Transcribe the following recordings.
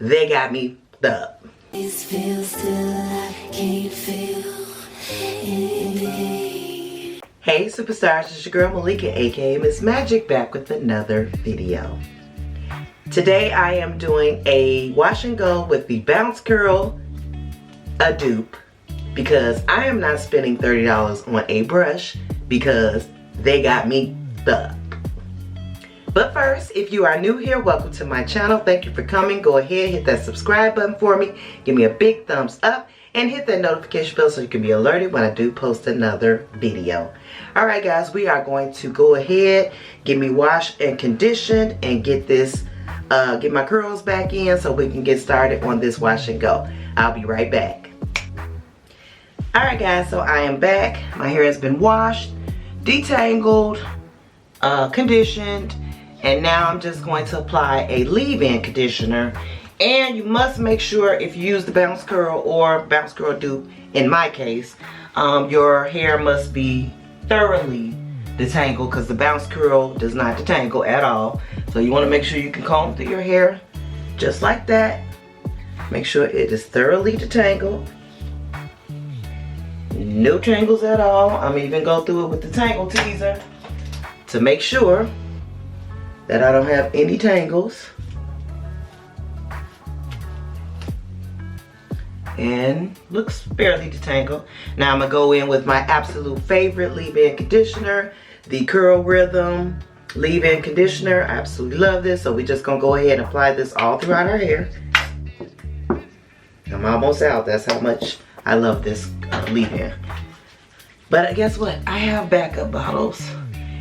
they got me up. Hey superstars, it's your girl Malika, aka Miss Magic, back with another video. Today I am doing a wash and go with the Bounce Curl, a dupe, because I am not spending $30 on a brush because they got me up. But first, if you are new here, welcome to my channel. Thank you for coming. Go ahead, hit that subscribe button for me. Give me a big thumbs up and hit that notification bell so you can be alerted when I do post another video. Alright guys, we are going to go ahead, get me washed and conditioned and get this, get my curls back in so we can get started on this wash and go. I'll be right back. Alright guys, so I am back. My hair has been washed, detangled, conditioned, and now I'm just going to apply a leave-in conditioner. And you must make sure, if you use the Bounce Curl or Bounce Curl dupe, in my case, your hair must be thoroughly detangled because the Bounce Curl does not detangle at all. So you want to make sure you can comb through your hair just like that. Make sure it is thoroughly detangled. No tangles at all. I'm even go through it with the tangle teaser to make sure that I don't have any tangles. And looks fairly detangled. Now I'm gonna go in with my absolute favorite leave-in conditioner, the Curl Rhythm leave-in conditioner. I absolutely love this, so we're just gonna go ahead and apply this all throughout our hair. I'm almost out. That's how much I love this leave-in. But guess what? I have backup bottles.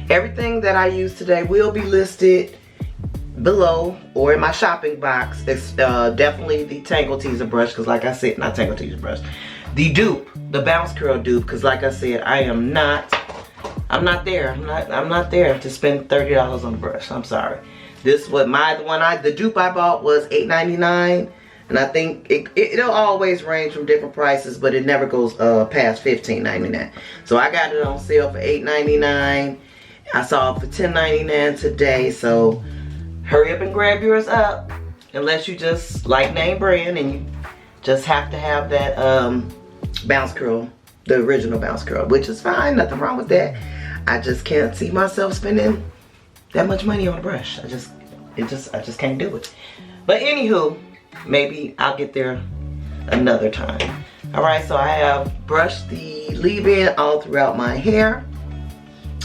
Everything that I use today will be listed below or in my shopping box. It's definitely the Tangle Teaser brush, because like I said, not Tangle Teaser brush, the dupe, the Bounce Curl dupe, because like I said, I'm not there to spend $30 on a brush. I'm sorry. This what the dupe I bought was $8.99, and I think it'll always range from different prices, but it never goes past $15.99. So I got it on sale for $8.99. I saw it for $10.99 today, so hurry up and grab yours up, unless you just like name brand and you just have to have that Bounce Curl, the original Bounce Curl, which is fine, nothing wrong with that. I just can't see myself spending that much money on a brush. I just can't do it. But anywho, maybe I'll get there another time. Alright, so I have brushed the leave-in all throughout my hair.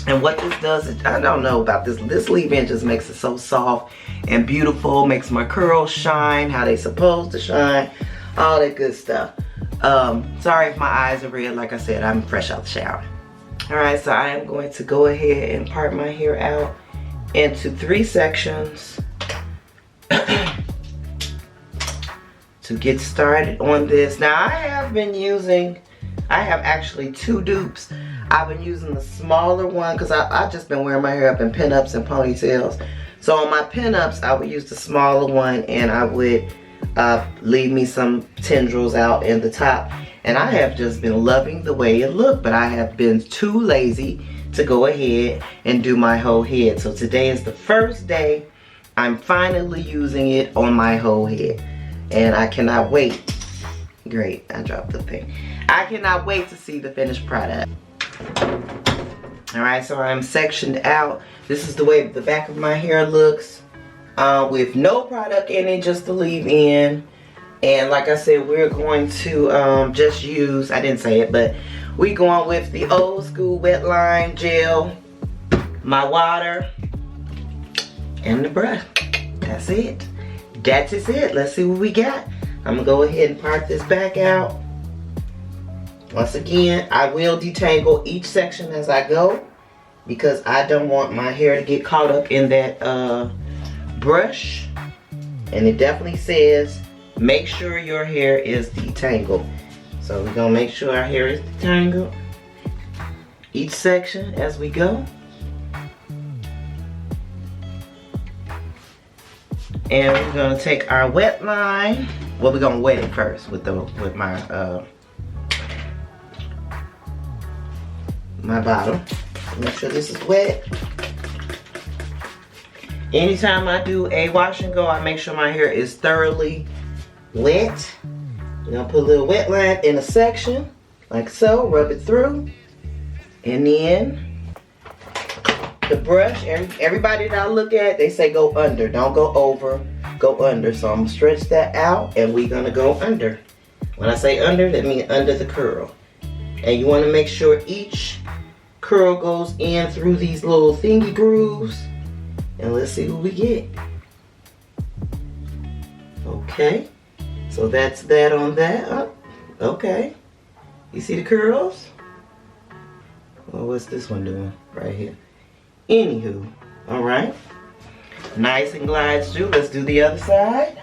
And what this does is, I don't know about this leave-in just makes it so soft and beautiful, makes my curls shine how they supposed to shine, all that good stuff. Sorry if my eyes are red, like I said, I'm fresh out the shower. Alright, so I am going to go ahead and part my hair out into 3 sections to get started on this. Now I have actually 2 dupes. I've been using the smaller one because I've just been wearing my hair up in pinups and ponytails. So on my pinups, I would use the smaller one, and I would leave me some tendrils out in the top. And I have just been loving the way it looked, but I have been too lazy to go ahead and do my whole head. So today is the first day I'm finally using it on my whole head. And I cannot wait. Great, I dropped the thing. I cannot wait to see the finished product. Alright, so I'm sectioned out. This is the way the back of my hair looks, with no product in it, just the leave-in. And like I said, we're going to just use, I didn't say it, but we're going with the old school wet line gel, my water, and the brush. That's it. That is it. Let's see what we got. I'm gonna go ahead and part this back out. Once again, I will detangle each section as I go because I don't want my hair to get caught up in that brush. And it definitely says, make sure your hair is detangled. So we're gonna make sure our hair is detangled each section as we go. And we're gonna take our wet line. Well, we're gonna wet it first with my my bottom. Make sure this is wet. Anytime I do a wash and go, I make sure my hair is thoroughly wet. We're gonna put a little wet line in a section, like so, rub it through. And then the brush, everybody that I look at, they say go under. Don't go over, go under. So I'm gonna stretch that out and we're gonna go under. When I say under, that means under the curl. And you wanna make sure each curl goes in through these little thingy grooves. And let's see what we get. Okay, so that's that on that. Oh, okay, you see the curls? Well, what's this one doing right here? Anywho, all right. Nice and glides through. Let's do the other side.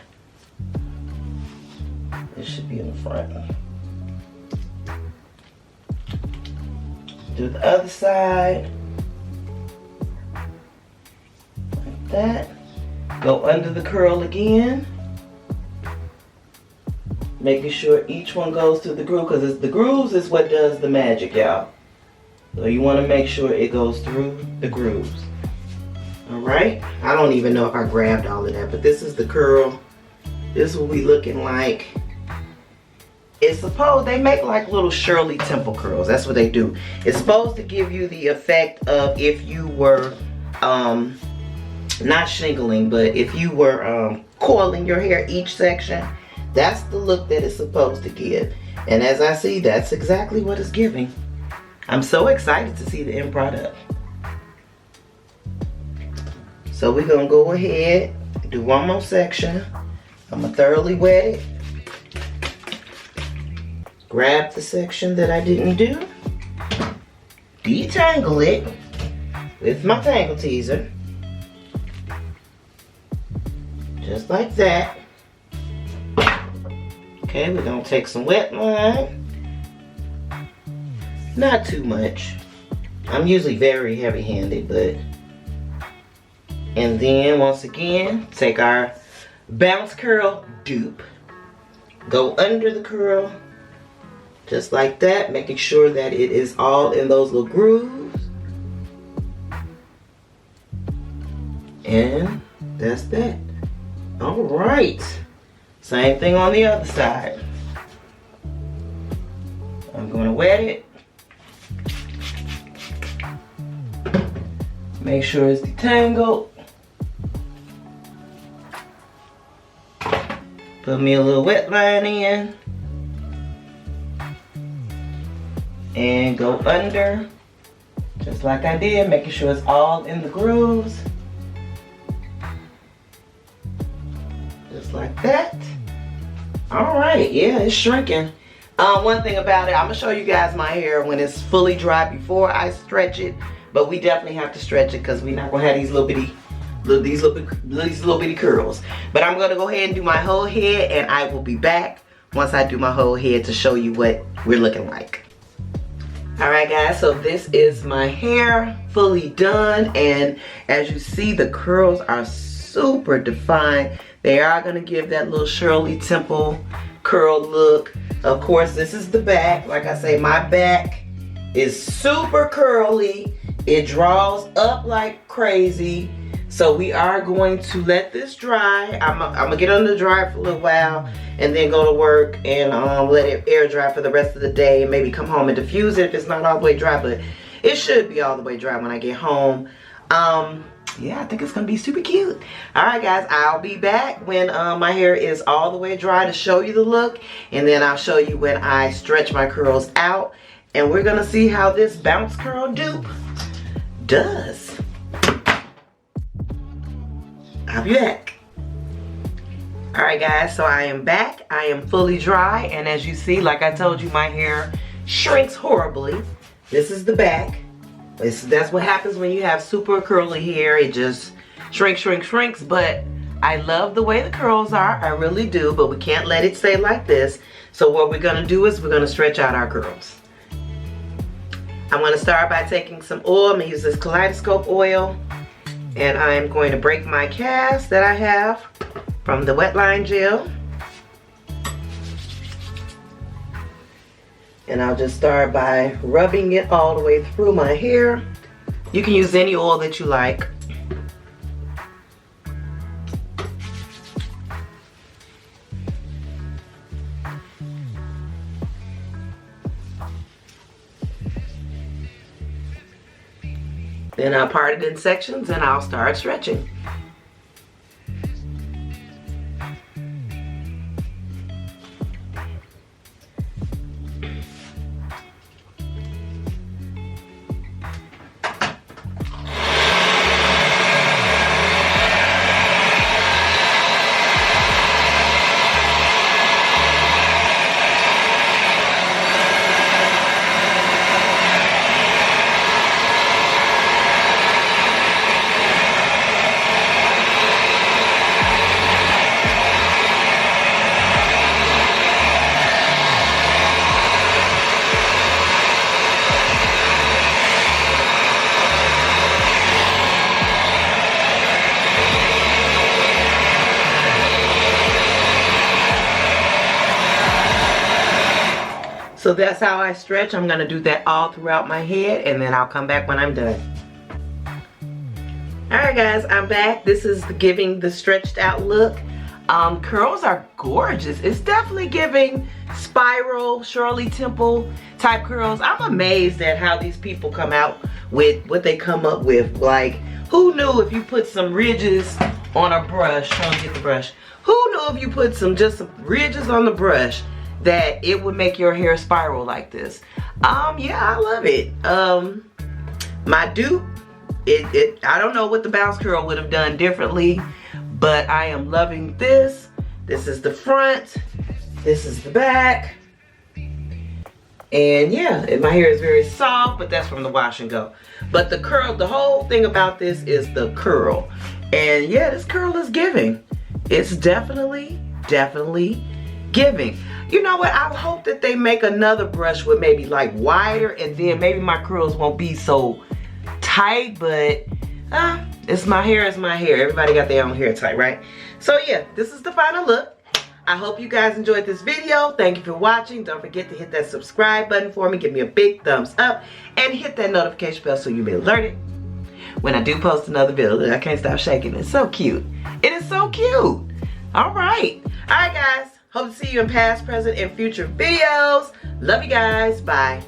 It should be in the front. Do the other side. Like that. Go under the curl again. Making sure each one goes through the groove, because the grooves is what does the magic, y'all. So you want to make sure it goes through the grooves. Alright, I don't even know if I grabbed all of that, but this is the curl. This will be looking like. It's supposed, they make like little Shirley Temple curls. That's what they do. It's supposed to give you the effect of if you were not shingling, but if you were coiling your hair each section. That's the look that it's supposed to give. And as I see, that's exactly what it's giving. I'm so excited to see the end product. So we're gonna go ahead, do one more section. I'm gonna thoroughly wet it. Grab the section that I didn't do. Detangle it with my tangle teaser. Just like that. Okay, we're gonna take some wet line. Not too much. I'm usually very heavy-handed, but. And then once again, take our bounce curl dupe. Go under the curl, just like that, making sure that it is all in those little grooves. And that's that. All right. Same thing on the other side. I'm going to wet it. Make sure it's detangled. Put me a little wet line in. And go under. Just like I did, making sure it's all in the grooves. Just like that. Alright, yeah, it's shrinking. One thing about it, I'm going to show you guys my hair when it's fully dry before I stretch it. But we definitely have to stretch it because we're not going to have these little bitty curls. But I'm going to go ahead and do my whole head, and I will be back once I do my whole head to show you what we're looking like. Alright guys, so this is my hair fully done, and as you see, the curls are super defined. They are going to give that little Shirley Temple curl look. Of course, this is the back. Like I say, my back is super curly. It draws up like crazy. So we are going to let this dry. I'm gonna get under dry for a little while and then go to work and let it air dry for the rest of the day and maybe come home and diffuse it if it's not all the way dry, but it should be all the way dry when I get home. Yeah, I think it's gonna be super cute. All right guys, I'll be back when my hair is all the way dry to show you the look, and then I'll show you when I stretch my curls out, and we're gonna see how this bounce curl dupe does. I'll be back. All right guys, so I am back. I am fully dry, and as you see, like I told you, my hair shrinks horribly. This is the back. That's what happens when you have super curly hair. It just shrinks, but I love the way the curls are. I really do, but we can't let it stay like this. So what we're gonna do is we're gonna stretch out our curls. I'm gonna start by taking some oil. I'm gonna use this kaleidoscope oil, and I'm going to break my cast that I have from the wet line gel. And I'll just start by rubbing it all the way through my hair. You can use any oil that you like. Then I'll part it in sections and I'll start stretching. So that's how I stretch. I'm gonna do that all throughout my head, and then I'll come back when I'm done. All right guys, I'm back. This is giving the stretched out look. Curls are gorgeous. It's definitely giving spiral, Shirley Temple type curls. I'm amazed at how these people come out with what they come up with. Like, who knew if you put some ridges on a brush, trying to get the brush. Who knew if you put just some ridges on the brush that it would make your hair spiral like this? Yeah, I love it. My dupe, I don't know what the bounce curl would have done differently, but I am loving this. This is the front, this is the back, and yeah, and my hair is very soft, but that's from the wash and go. But the curl, the whole thing about this is the curl, and yeah, this curl is giving. It's definitely giving. You know what, I hope that they make another brush with maybe like wider, and then maybe my curls won't be so tight, but it's my hair, it's my hair. Everybody got their own hair type, right? So yeah, this is the final look. I hope you guys enjoyed this video. Thank you for watching. Don't forget to hit that subscribe button for me. Give me a big thumbs up and hit that notification bell so you'll be alerted when I do post another video. Look, I can't stop shaking. It's so cute. It is so cute. All right guys. Hope to see you in past, present, and future videos. Love you guys. Bye.